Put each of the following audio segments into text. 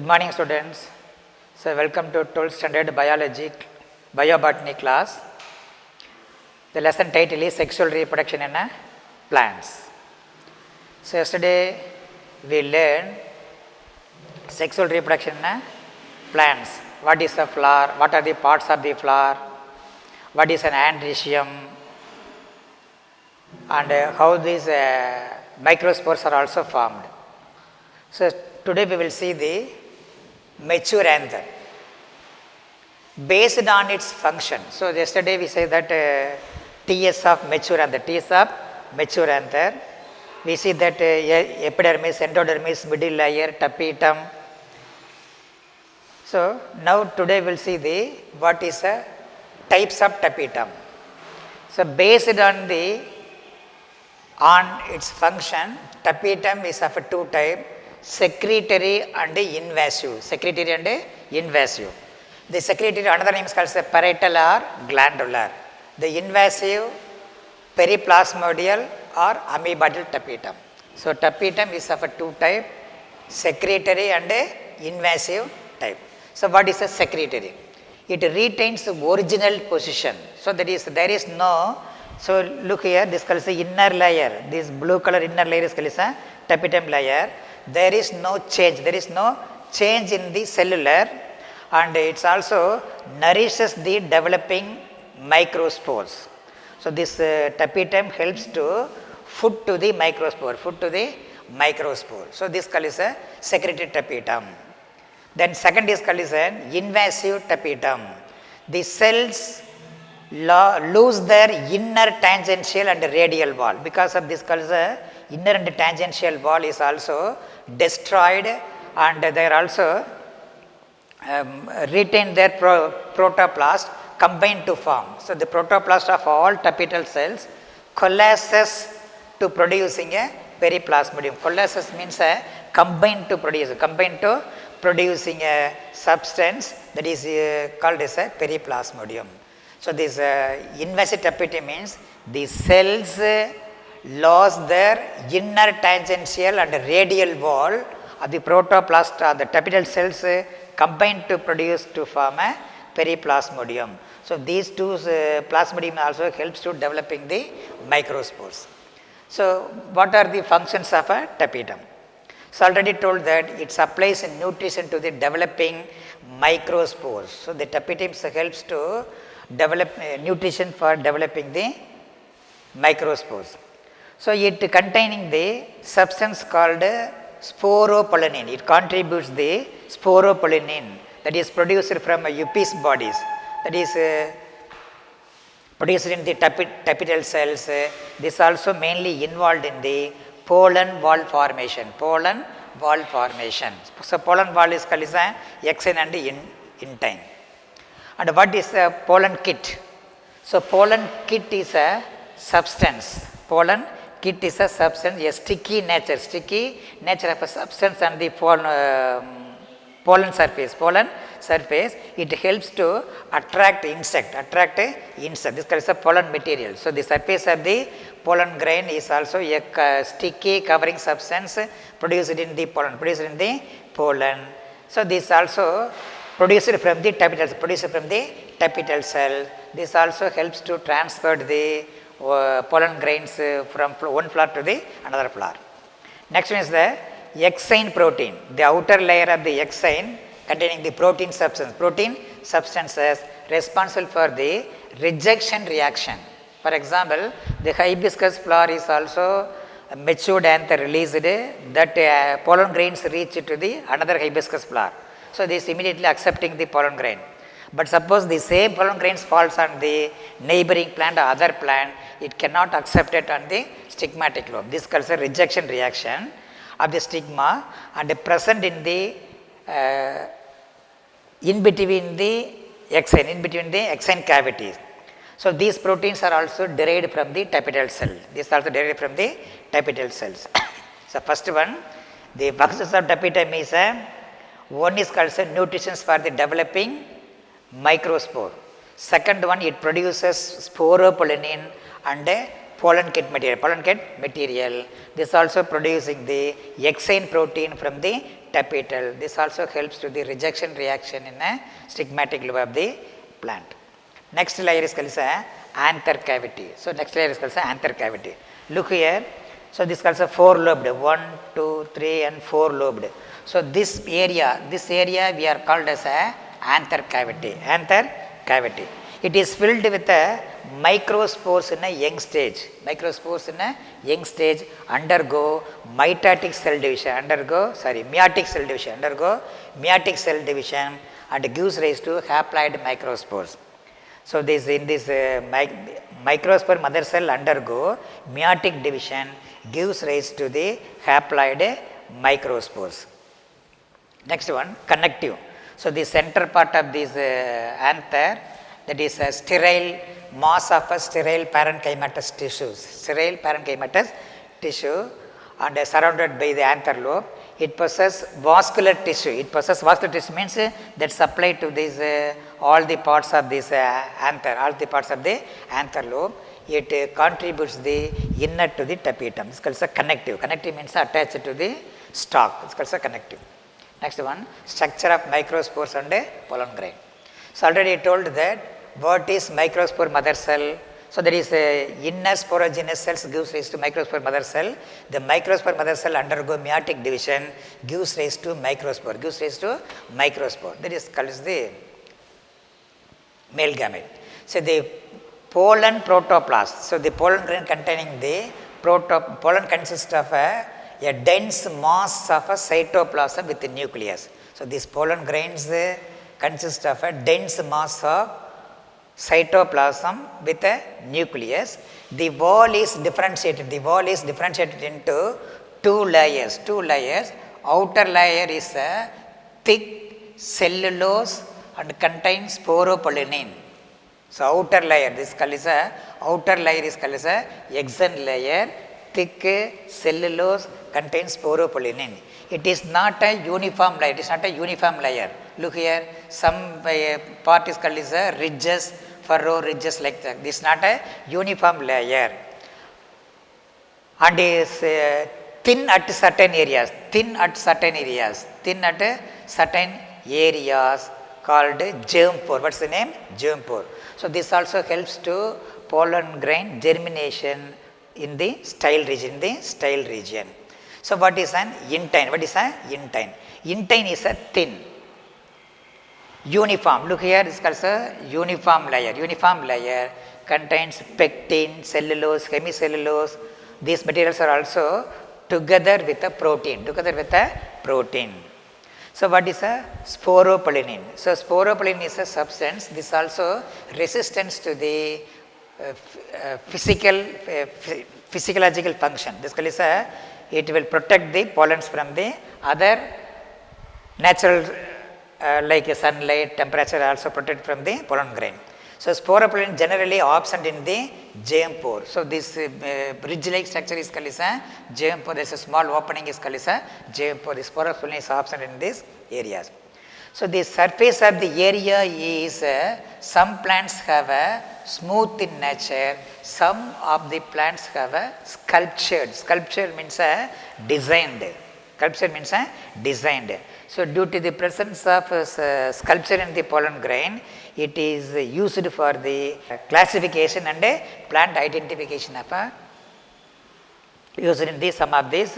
morning, students. So, welcome to 12th standard biology biobotany class. The lesson title is sexual reproduction in plants. So, yesterday we learned sexual reproduction in plants. What is a flower? What are the parts of the flower? What is an androecium? And how these microspores are also formed. So, today we will see the mature anther based on its function. So, yesterday we said that TS of mature anther, we see that epidermis, endodermis, middle layer, tapetum. So, now today we will see the what is types of tapetum. So, based on its function, tapetum is of two types, secretory and invasive. The secretory, another name is called parietal or glandular. The invasive, periplasmodial or amoebodal tapetum. So, tapetum is of two types, secretory and invasive type. So, what is a secretory? It retains the original position. So, that is there is no. So, look here, this is the inner layer, this blue color inner layer is called a tapetum layer. There is no change in the cellular, and it also nourishes the developing microspores. So, this tapetum helps to food to the microspore. So, this is a secretory tapetum. Then second is called an invasive tapetum. The cells lose their inner tangential and radial wall. Because of this, inner and tangential wall is also destroyed, and they are also retain their protoplast combined to form. So, the protoplast of all tapetal cells coalesces to producing a periplasmodium. Coalesces means combined to producing a substance that is called as a periplasmodium. So, this invasive tapetum means the cells lost their inner tangential and radial wall of the protoplast of the tapetal cells combined to produce to form a periplasmodium. So, these two plasmodium also helps to developing the microspores. So, what are the functions of a tapetum? So, already told that it supplies nutrition to the developing microspores. So, the tapetum helps to develop nutrition for developing the microspores. So, it containing the substance called sporopollenin. It contributes the sporopollenin that is produced from Uppis bodies, that is produced in the tapetal cells. This also mainly involved in the pollen wall formation. So, pollen wall is called exine and intine. And what is a pollen kit? So, pollen kit is a substance. A sticky nature of a substance on the pollen surface. It helps to attract insect. This is a pollen material. So, the surface of the pollen grain is also a sticky covering substance produced in the pollen. So, this also produced from the tapetal cell. This also helps to transfer the pollen grains from one flower to the another flower. Next one is the exine protein. The outer layer of the exine containing the protein substances responsible for the rejection reaction. For example, the hibiscus flower is also matured anther released that pollen grains reach to the another hibiscus flower. So, this immediately accepting the pollen grain. But suppose the same pollen grains falls on the neighboring plant or other plant, it cannot accept it on the stigmatic lobe. This is called a rejection reaction of the stigma, and present in the in between the exine cavities. So, these proteins are also derived from the tapetal cell. So, first one, the functions of tapetum is one is called nutrition for the developing microspore. Second one, it produces sporopollenin and pollen kit material. Pollen kit material. This also producing the exine protein from the tapetal. This also helps to the rejection reaction in a stigmatic lobe of the plant. Next layer is called as anther cavity. So next layer is called as anther cavity. Look here. So this is called as 4 lobed. 1, 2, 3 and 4 lobed. So this area we are called as a anther cavity. Anther cavity. It is filled with a microspores in a young stage. Microspores in a young stage undergo meiotic cell division. Meiotic cell division and gives rise to haploid microspores. So this in this microspore mother cell undergo meiotic division gives rise to the haploid microspores. Next one, connective. So the center part of this anther, that is a sterile mass of a sterile parenchymatous tissue and surrounded by the anther lobe. It possesses vascular tissue. Vascular tissue means that supply to these all the parts of this anther lobe. It contributes the inner to the tapetum. It's called a connective. Connective means attached to the stalk. It's called a connective. Next one, structure of microspores and pollen grain. So already I told that what is microspore mother cell. So there is inner sporogenous cells gives rise to microspore mother cell. The microspore mother cell undergo meiotic division gives rise to microspore. That is called as the male gamete. So the pollen protoplast. So the pollen grain containing the pollen consists of a dense mass of a cytoplasm with a nucleus. So these pollen grains consist of a dense mass of cytoplasm with a nucleus. The wall is differentiated into two layers. Outer layer is a thick cellulose and contains sporopollenin. So outer layer is called as a exon layer. Thick cellulose contains sporopollenin. It is not a uniform layer. Look here, some part is called as a ridges, furrow ridges like that. This is not a uniform layer. And is thin at certain areas called germ pore. What's the name? Germ pore. So this also helps to pollen grain germination in the style region. So what is an intine? Intine is a thin, uniform. Look here, this is called a uniform layer. Contains pectin, cellulose, hemicellulose. These materials are also together with a protein. So what is a sporopollenin? So sporopollenin is a substance. This also resistance to the physiological function. This is it will protect the pollens from the other natural like sunlight, temperature also protect from the pollen grain. So sporopollenin generally absent in the germ pore. So this ridge-like structure is called as a germ pore. There is a small opening is called as a germ pore. The sporopollenin is absent in these areas. So the surface of the area is some plants have a smooth in nature, some of the plants have a sculptured. Sculpture means a designed. So due to the presence of sculpture in the pollen grain, it is used for the classification and plant identification of used in some of these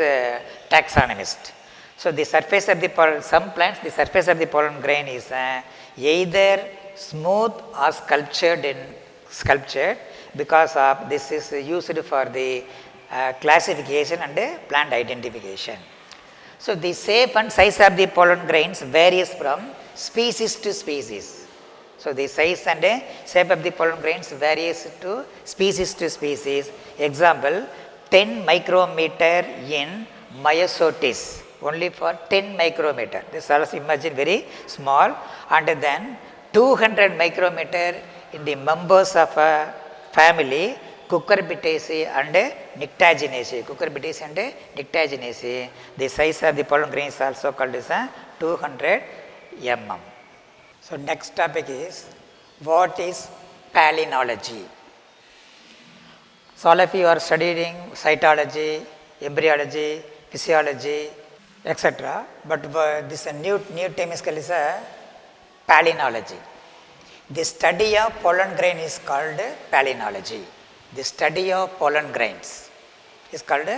taxonomists. So the surface of the pollen, some plants, the surface of the pollen grain is either smooth or sculptured because of this is used for the classification and plant identification. So the shape and size of the pollen grains varies from species to species. So the size and shape of the pollen grains varies to species. Example, 10 micrometer in Myosotis, only for 10 micrometer. This also imagine very small, and then 200 micrometer in the members of a family, Cucurbitaceae and Nyctaginaceae. The size of the pollen grain is also called as 200 mm. So next topic is, what is palynology? So all of you are studying cytology, embryology, physiology, etc. But this new term is called palynology. The study of pollen grain is called palynology. The study of pollen grains is called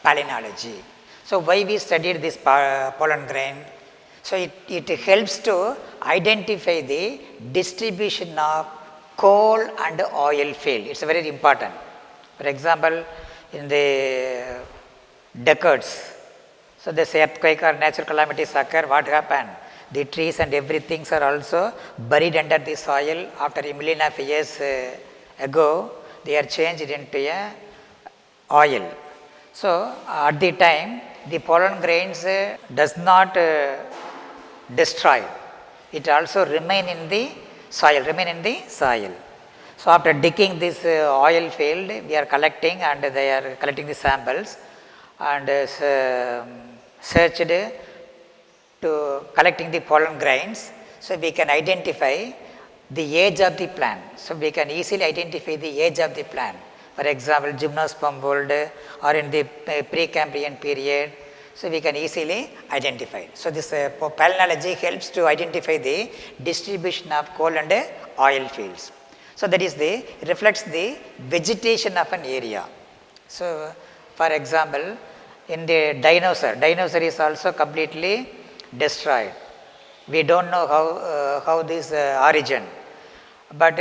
palynology. So why we studied this pollen grain? So it helps to identify the distribution of coal and oil field. It's very important. For example, in the decades, so this earthquake or natural calamities occur, what happened? The trees and everything are also buried under the soil. After a million of years ago, they are changed into a oil. So at the time, the pollen grains does not destroy. It also remain in the soil. So after digging this oil field, we are collecting and they are collecting the samples and searched to collecting the pollen grains. So we can identify the age of the plant. So we can easily identify the age of the plant. For example, gymnosperm mold or in the Precambrian period. So we can easily identify. So this palynology helps to identify the distribution of coal and oil fields. So that is reflects the vegetation of an area. So for example, in the dinosaur is also completely destroyed. We don't know how this origin, but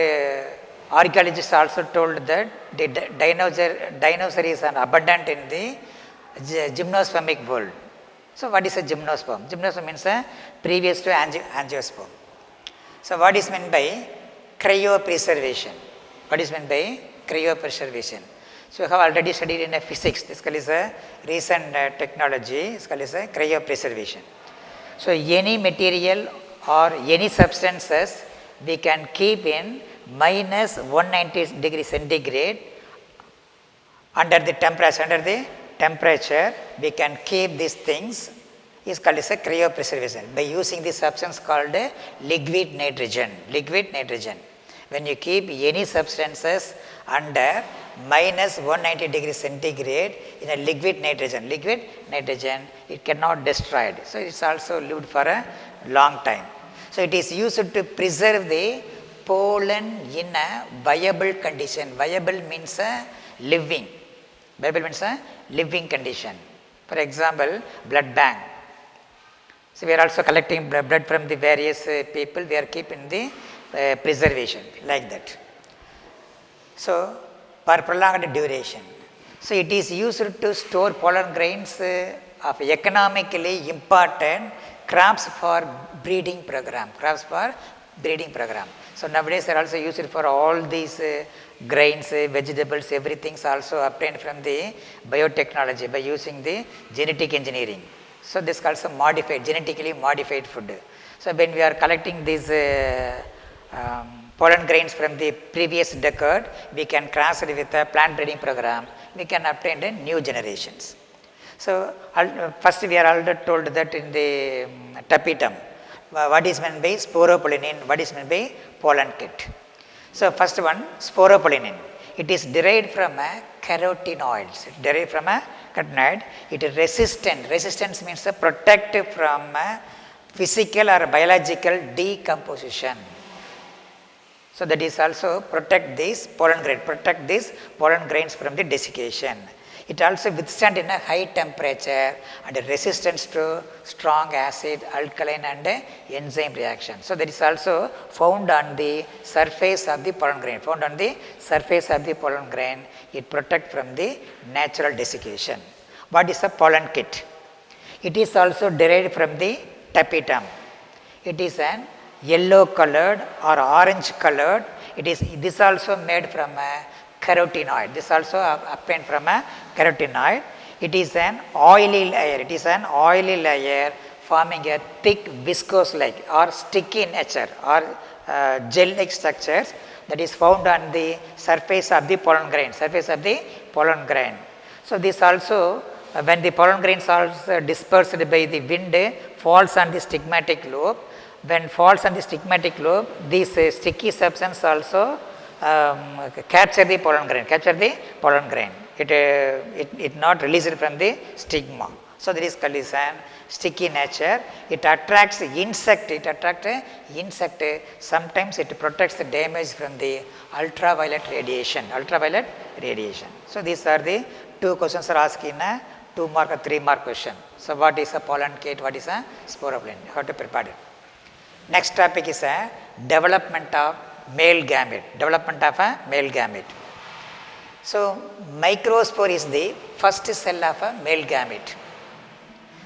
archaeologists also told that the dinosaur is abundant in the gymnospermic world. So what is a gymnosperm? Gymnosperm means previous to angiosperm. So what is meant by cryopreservation? What is meant by cryopreservation? So we have already studied in physics. This is a recent technology. This is a cryopreservation. So any material or any substances we can keep in minus 190 degrees centigrade under the temperature we can keep these things is called as a cryopreservation by using the substance called liquid nitrogen. When you keep any substances under minus 190 degrees centigrade in a liquid nitrogen, it cannot destroy it. So it's also lived for a long time. So it is used to preserve the pollen in a viable condition. Viable means living. Viable means a living condition. For example, blood bank. So we are also collecting blood from the various people. We are keeping the preservation like that. So for prolonged duration. So it is used to store pollen grains of economically important crops for breeding program. So nowadays they are also used for all these grains, vegetables, everything is also obtained from the biotechnology by using the genetic engineering. So this is also genetically modified food. So when we are collecting these pollen grains from the previous decade, we can cross it with a plant breeding program, we can obtain the new generations. So first we are already told that in the tapetum, what is meant by sporopollenin, what is meant by pollen kit. So first one, sporopollenin, it is derived from carotenoids. It is resistant. Resistance means protective from physical or biological decomposition. So that is also protect these pollen grains from the desiccation. It also withstand in a high temperature and resistance to strong acid, alkaline and enzyme reaction. So that is also found on the surface of the pollen grain. It protects from the natural desiccation. What is a pollen kit? It is also derived from the tapetum. It is an yellow colored or orange colored. This also made from a carotenoid. This also obtained from a carotenoid. It is an oily layer. Forming a thick viscose like or sticky nature or gel like structures that is found on the surface of the pollen grain. So this also when the pollen grains are dispersed by the wind falls on the stigmatic lobe. When falls on the stigmatic lobe, this sticky substance also capture the pollen grain. It not released from the stigma. So that is called as an sticky nature. It attracts insect. Sometimes it protects the damage from the ultraviolet radiation. So these are the two questions are asked in a 2 mark or 3 mark question. So what is a pollen kit? What is a sporoplan? How to prepare it? Next topic is a development of male gamete. So microspore is the first cell of a male gamete.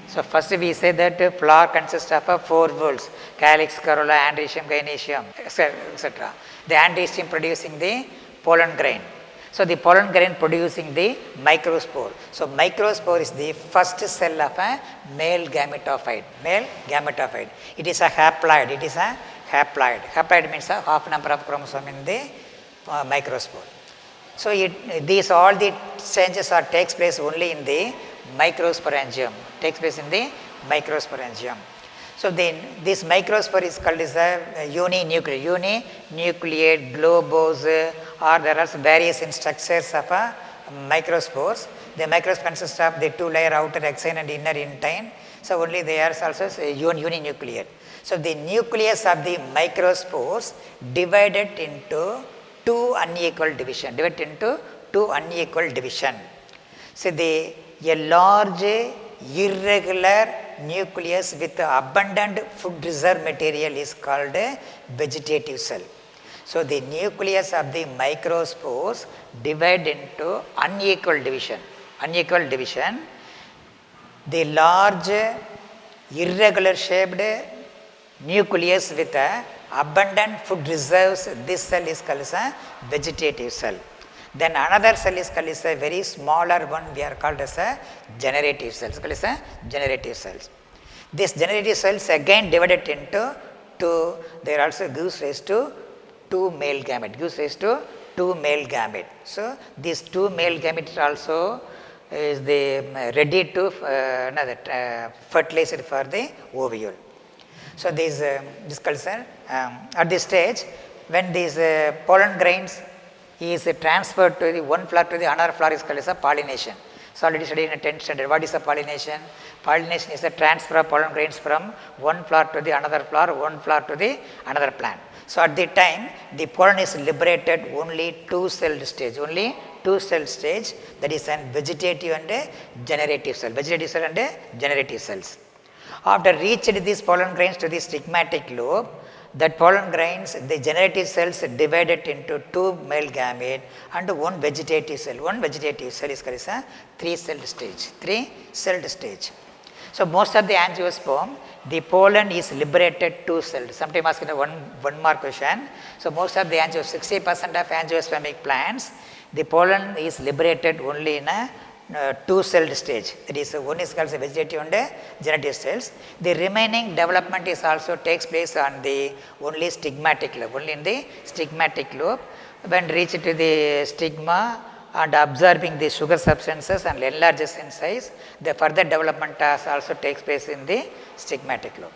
So first we say that flower consists of 4 whorls: calyx, corolla, androecium, gynoecium, etc. The androecium producing the pollen grain. So the pollen grain producing the microspore. So microspore is the first cell of a male gametophyte. It is a haploid. Haploid means a half number of chromosome in the microspore. So all the changes takes place only in the microsporangium. So then this microspore is called as a uninucleate globose, or there are various structures of microspores. The microspore consists of the 2-layer outer exine and inner intine. So only they are also uninucleate. So the nucleus of the microspores divided into two unequal division. So a large irregular nucleus with abundant food reserve material is called a vegetative cell. So the nucleus of the microspores divide into unequal division. The large irregular shaped nucleus with abundant food reserves, this cell is called as a vegetative cell. Then another cell is called as a very smaller one, we are called as a generative cells. This generative cells again divided into two, they also gives rise to two male gamete. So these two male gametes also is the ready to fertilizer for the ovule. So this called at this stage, when these pollen grains is transferred to the one flower to the another flower is called as a pollination. So already studied in 10th standard. What is a pollination? Pollination is the transfer of pollen grains from one flower to the another flower, one flower to the another plant. So at the time, the pollen is liberated only two-celled stage, that is an vegetative and a generative cell. After reached these pollen grains to the stigmatic lobe, that pollen grains, the generative cells divided into two male gamete and one vegetative cell. One vegetative cell is called as a three-celled stage. So most of the angiosperm, the pollen is liberated two-celled. Sometimes asking a one mark question. So most of the 60% of angiospermic plants, the pollen is liberated only in a two-celled stage. That is, one is called vegetative and generative cells. The remaining development is also takes place on the only in the stigmatic lobe. When reached to the stigma and absorbing the sugar substances and enlarges in size, the further development also takes place in the stigmatic lobe.